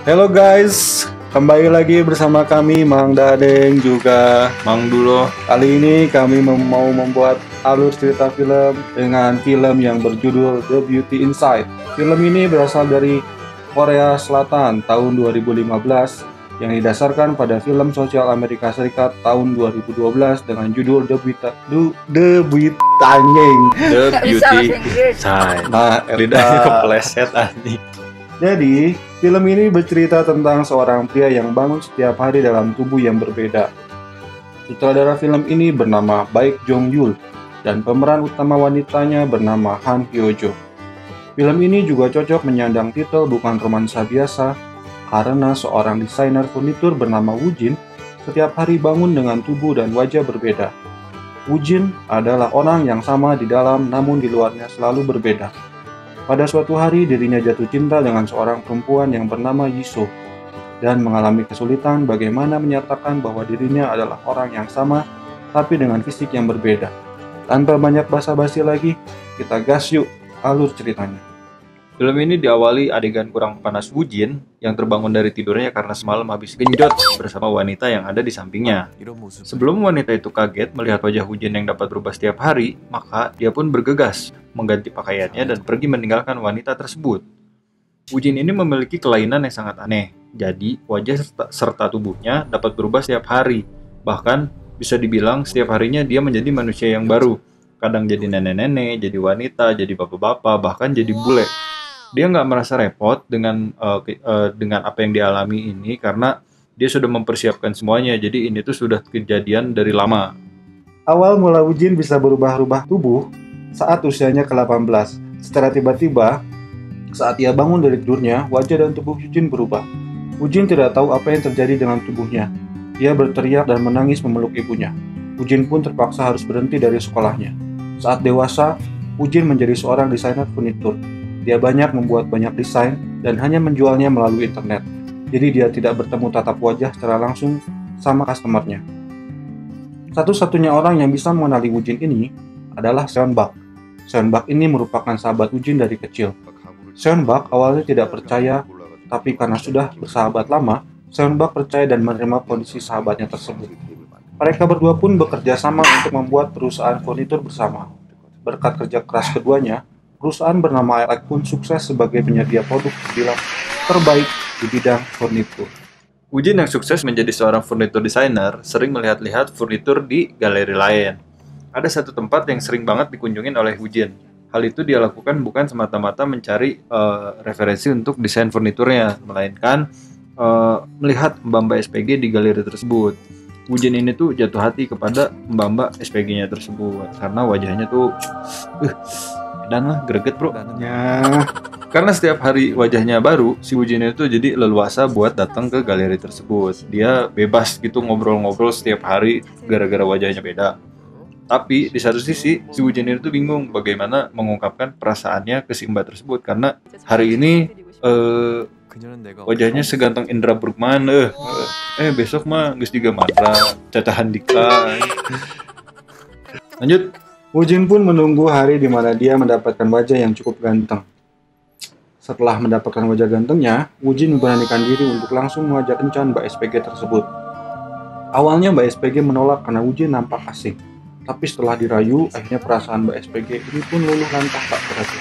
Halo guys, kembali lagi bersama kami Mang Dadeng juga Mang Dulo. Kali ini kami mau membuat alur cerita film dengan film yang berjudul The Beauty Inside. Film ini berasal dari Korea Selatan tahun 2015 yang didasarkan pada film sosial Amerika Serikat tahun 2012 dengan judul The Beauty Anjing. The Nggak bisa Beauty bahasa Inggris. Inside. Nah, Lidahnya kepleset anjing. Jadi, film ini bercerita tentang seorang pria yang bangun setiap hari dalam tubuh yang berbeda. Sutradara film ini bernama Baek Jong Yul dan pemeran utama wanitanya bernama Han Hyo Jo. Film ini juga cocok menyandang titel bukan romansa biasa karena seorang desainer furnitur bernama Woo Jin setiap hari bangun dengan tubuh dan wajah berbeda. Woo Jin adalah orang yang sama di dalam namun di luarnya selalu berbeda. Pada suatu hari dirinya jatuh cinta dengan seorang perempuan yang bernama Yiso dan mengalami kesulitan bagaimana menyatakan bahwa dirinya adalah orang yang sama tapi dengan fisik yang berbeda. Tanpa banyak basa-basi lagi, kita gas yuk alur ceritanya. Film ini diawali adegan kurang panas Woo Jin yang terbangun dari tidurnya karena semalam habis genjot bersama wanita yang ada di sampingnya. Sebelum wanita itu kaget melihat wajah Woo Jin yang dapat berubah setiap hari, maka dia pun bergegas mengganti pakaiannya dan pergi meninggalkan wanita tersebut. Woo Jin ini memiliki kelainan yang sangat aneh, jadi wajah serta tubuhnya dapat berubah setiap hari. Bahkan bisa dibilang setiap harinya dia menjadi manusia yang baru. Kadang jadi nenek-nenek, jadi wanita, jadi bapak-bapak, bahkan jadi bule. Dia nggak merasa repot dengan apa yang dialami ini karena dia sudah mempersiapkan semuanya. Jadi ini tuh sudah kejadian dari lama. Awal mula Woo Jin bisa berubah-ubah tubuh saat usianya ke-18. Secara tiba-tiba, saat ia bangun dari tidurnya, wajah dan tubuh Woo Jin berubah. Woo Jin tidak tahu apa yang terjadi dengan tubuhnya. Ia berteriak dan menangis memeluk ibunya. Woo Jin pun terpaksa harus berhenti dari sekolahnya. Saat dewasa, Woo Jin menjadi seorang desainer furnitur. Dia banyak membuat banyak desain dan hanya menjualnya melalui internet. Jadi dia tidak bertemu tatap wajah secara langsung sama customernya. Satu-satunya orang yang bisa mengenali Woo Jin ini adalah Seon Bak. Seon Bak ini merupakan sahabat Woo Jin dari kecil. Seon Bak awalnya tidak percaya, tapi karena sudah bersahabat lama, Seon Bak percaya dan menerima kondisi sahabatnya tersebut. Mereka berdua pun bekerja sama untuk membuat perusahaan furnitur bersama. Berkat kerja keras keduanya, perusahaan bernama Alek pun sukses sebagai penyedia produk terbilang terbaik di bidang furnitur. Woo Jin yang sukses menjadi seorang furnitur designer sering melihat-lihat furnitur di galeri lain. Ada satu tempat yang sering banget dikunjungin oleh Woo Jin. Hal itu dia lakukan bukan semata-mata mencari referensi untuk desain furniturnya, melainkan melihat mbak-mbak SPG di galeri tersebut. Woo Jin ini tuh jatuh hati kepada mbak-mbak SPG-nya tersebut karena wajahnya tuh dan lah greget bro Ya, karena setiap hari wajahnya baru, si Woo Jin itu jadi leluasa buat datang ke galeri tersebut. Dia bebas gitu ngobrol-ngobrol setiap hari gara-gara wajahnya beda. Tapi di satu sisi si Woo Jin itu bingung bagaimana mengungkapkan perasaannya ke si mbak tersebut karena hari ini wajahnya seganteng Indra Bruggman besok mah geus diga matra cacahan dika. Lanjut. Woo Jin pun menunggu hari di mana dia mendapatkan wajah yang cukup ganteng. Setelah mendapatkan wajah gantengnya, Woo Jin memberanikan diri untuk langsung mengajak kencan Mbak SPG tersebut. Awalnya Mbak SPG menolak karena Woo Jin nampak asing. Tapi setelah dirayu, akhirnya perasaan Mbak SPG ini pun luluh lantah tak berarti.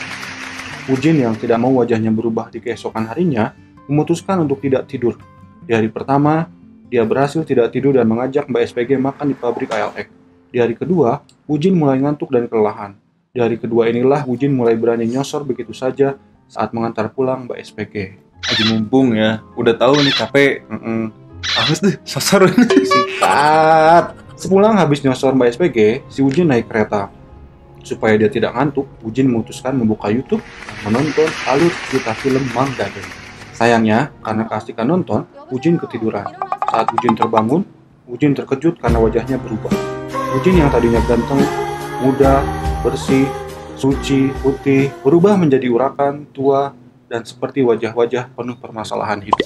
Woo Jin yang tidak mau wajahnya berubah di keesokan harinya, memutuskan untuk tidak tidur. Di hari pertama, dia berhasil tidak tidur dan mengajak Mbak SPG makan di pabrik ALX. Di hari kedua, Woo Jin mulai ngantuk dan kelelahan. Di hari kedua inilah Woo Jin mulai berani nyosor begitu saja saat mengantar pulang Mbak SPG. Lagi mumpung ya, udah tahu nih capek. Awas deh, sasar ini. Sikat! Sepulang habis nyosor Mbak SPG, si Woo Jin naik kereta. Supaya dia tidak ngantuk, Woo Jin memutuskan membuka YouTube dan menonton alur cerita film Mang Dadeng. Sayangnya, karena keasikan nonton, Woo Jin ketiduran. Saat Woo Jin terbangun, Woo Jin terkejut karena wajahnya berubah. Woo Jin yang tadinya ganteng, muda, bersih, suci, putih, berubah menjadi urakan, tua, dan seperti wajah-wajah penuh permasalahan hidup.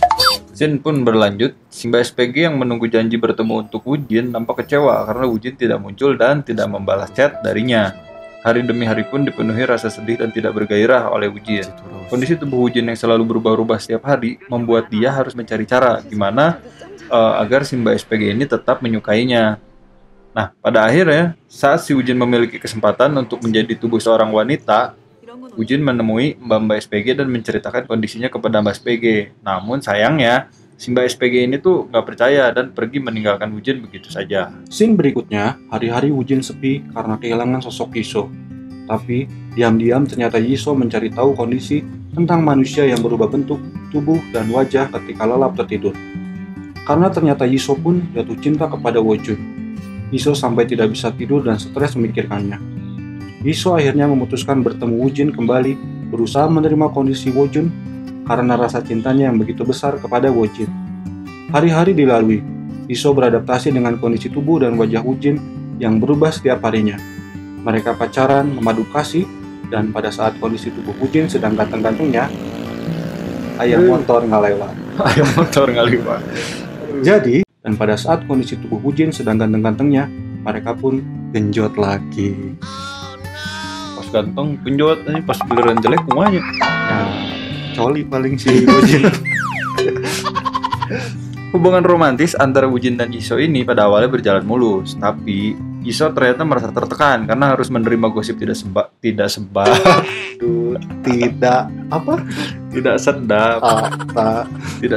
Scene pun berlanjut, si Mbak SPG yang menunggu janji bertemu untuk Woo Jin nampak kecewa karena Woo Jin tidak muncul dan tidak membalas chat darinya. Hari demi hari pun dipenuhi rasa sedih dan tidak bergairah oleh Wujin. Kondisi tubuh Wujin yang selalu berubah-ubah setiap hari membuat dia harus mencari cara gimana agar si Mbak SPG ini tetap menyukainya. Nah, pada akhirnya, saat si Wujin memiliki kesempatan untuk menjadi tubuh seorang wanita, Wujin menemui Mbak SPG dan menceritakan kondisinya kepada Mbak SPG. Namun sayangnya, si Mbak SPG ini tuh nggak percaya dan pergi meninggalkan Wujin begitu saja. Scene berikutnya, hari-hari Wujin sepi karena kehilangan sosok Yiso. Tapi, diam-diam ternyata Yiso mencari tahu kondisi tentang manusia yang berubah bentuk, tubuh, dan wajah ketika lelap tertidur. Karena ternyata Yiso pun jatuh cinta kepada Wojun. Yiso sampai tidak bisa tidur dan stres memikirkannya. Yiso akhirnya memutuskan bertemu Wujin kembali, berusaha menerima kondisi Wojun karena rasa cintanya yang begitu besar kepada Wojin. Hari-hari dilalui, Yiso beradaptasi dengan kondisi tubuh dan wajah Wujin yang berubah setiap harinya. Mereka pacaran, memadu kasih, dan pada saat kondisi tubuh Wujin sedang ganteng-gantengnya, ayam motor nggak lewat. Ayam motor nggak lewat. Jadi, dan pada saat kondisi tubuh Wujin sedang ganteng-gantengnya, mereka pun genjot lagi. Pas ganteng, genjot, pas giliran jelek semuanya. Nah, coli paling si Wujin. Hubungan romantis antara Wujin dan Yiso ini pada awalnya berjalan mulus, tapi Yiso ternyata merasa tertekan karena harus menerima gosip tidak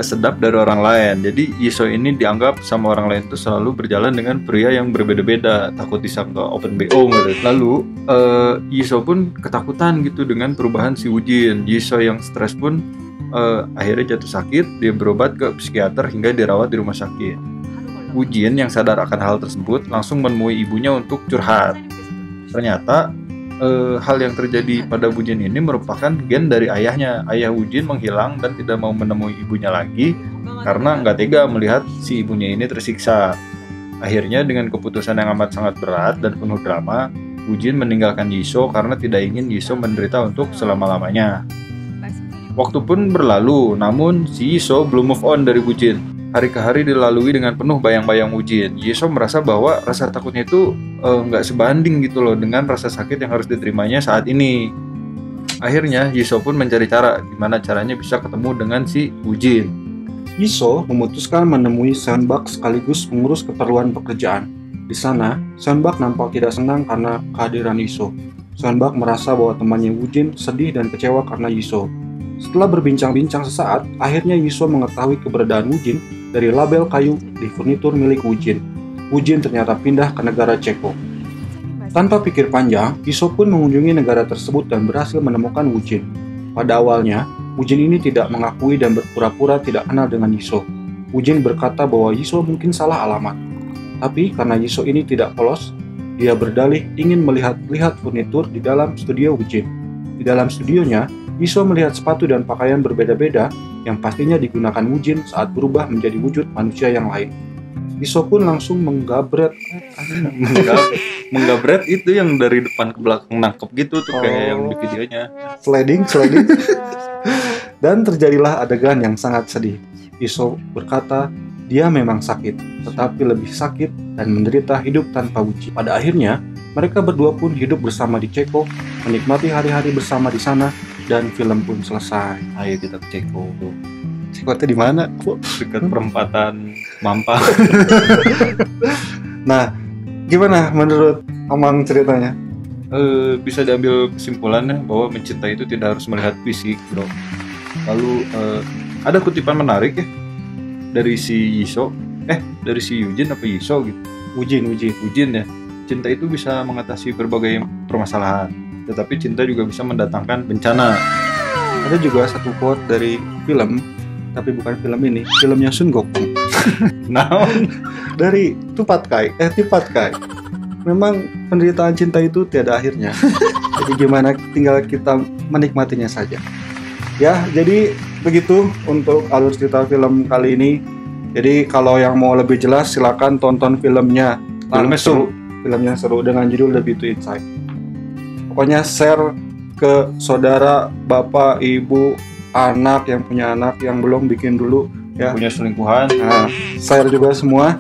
sedap dari orang lain. Jadi Yiso ini dianggap sama orang lain itu selalu berjalan dengan pria yang berbeda-beda, takut disangka open BO gitu. Lalu Yiso pun ketakutan gitu dengan perubahan si Wujin. Yiso yang stres pun akhirnya jatuh sakit, dia berobat ke psikiater hingga dirawat di rumah sakit. Wujin yang sadar akan hal tersebut langsung menemui ibunya untuk curhat. Ternyata hal yang terjadi pada Wujin ini merupakan gen dari ayahnya. Ayah Wujin menghilang dan tidak mau menemui ibunya lagi karena nggak tega melihat si ibunya ini tersiksa. Akhirnya dengan keputusan yang amat sangat berat dan penuh drama, Wujin meninggalkan Yiso karena tidak ingin Yiso menderita untuk selama-lamanya. Waktu pun berlalu, namun si Yiso belum move on dari Wujin. Hari ke hari dilalui dengan penuh bayang-bayang Wujin. Yiso merasa bahwa rasa takutnya itu nggak sebanding gitu loh dengan rasa sakit yang harus diterimanya saat ini. Akhirnya Yiso pun mencari cara gimana caranya bisa ketemu dengan si Wujin. Yiso memutuskan menemui Seonbak sekaligus mengurus keperluan pekerjaan. Di sana, Seonbak nampak tidak senang karena kehadiran Yiso. Seonbak merasa bahwa temannya Wujin sedih dan kecewa karena Yiso. Setelah berbincang-bincang sesaat, akhirnya Yiso mengetahui keberadaan Wujin dari label kayu di furnitur milik Wujin. Wujin ternyata pindah ke negara Ceko. Tanpa pikir panjang, Yiso pun mengunjungi negara tersebut dan berhasil menemukan Wujin. Pada awalnya, Wujin ini tidak mengakui dan berpura-pura tidak kenal dengan Yiso. Wujin berkata bahwa Yiso mungkin salah alamat. Tapi karena Yiso ini tidak polos, dia berdalih ingin melihat-lihat furnitur di dalam studio Wujin. Di dalam studionya, Yiso melihat sepatu dan pakaian berbeda-beda yang pastinya digunakan Wujin saat berubah menjadi wujud manusia yang lain. Yiso pun langsung menggabret itu yang dari depan ke belakang nangkep gitu tuh kayak yang di videonya. Sliding. Dan terjadilah adegan yang sangat sedih. Yiso berkata dia memang sakit, tetapi lebih sakit dan menderita hidup tanpa Wujin. Pada akhirnya, mereka berdua pun hidup bersama di Ceko, menikmati hari-hari bersama di sana. Dan film pun selesai. Ayo kita ke Ceko. Ceko itu di mana? Dekat perempatan Mampang. Nah, gimana menurut Amang ceritanya? Bisa diambil kesimpulannya bahwa mencintai itu tidak harus melihat fisik, bro. Lalu ada kutipan menarik ya dari si Yiso, dari si Wujin apa Yiso gitu? Wujin ya. Cinta itu bisa mengatasi berbagai permasalahan. Tetapi cinta juga bisa mendatangkan bencana. Ada juga satu quote dari film, tapi bukan film ini, filmnya Sun Gokong. Dari Tipat Kai. Memang penderitaan cinta itu tiada akhirnya. Jadi gimana, tinggal kita menikmatinya saja. Ya, jadi begitu untuk alur cerita film kali ini. Jadi kalau yang mau lebih jelas silakan tonton filmnya. Filmnya seru dengan judul The Beauty Inside. Pokoknya share ke saudara, bapak, ibu, anak yang punya anak yang belum bikin dulu ya. Punya selingkuhan. Nah, share juga semua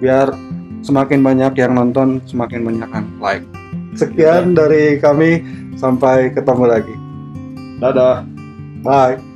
biar semakin banyak yang nonton, semakin banyak yang like. Sekian dari kami, sampai ketemu lagi. Dadah. Bye.